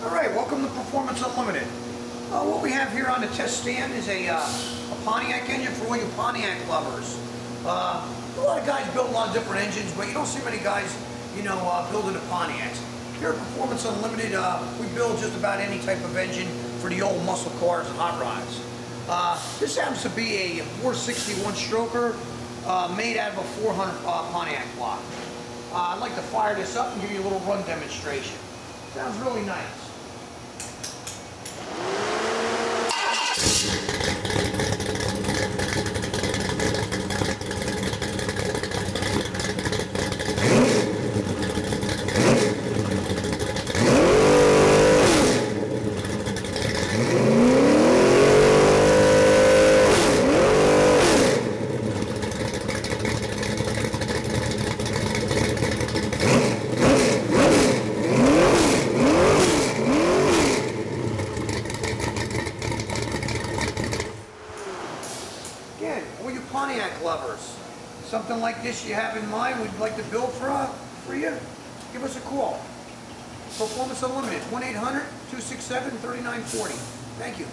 Alright, welcome to Performance Unlimited. What we have here on the test stand is a Pontiac engine for all you Pontiac lovers. A lot of guys build a lot of different engines, but you don't see many guys, building the Pontiacs. Here at Performance Unlimited, we build just about any type of engine for the old muscle cars and hot rods. This happens to be a 461 stroker made out of a 400 Pontiac block. I'd like to fire this up and give you a little run demonstration. Sounds really nice. Again, all you Pontiac lovers, something like this you have in mind we'd like to build for you, give us a call. Performance Unlimited, 1-800-267-3940. Thank you.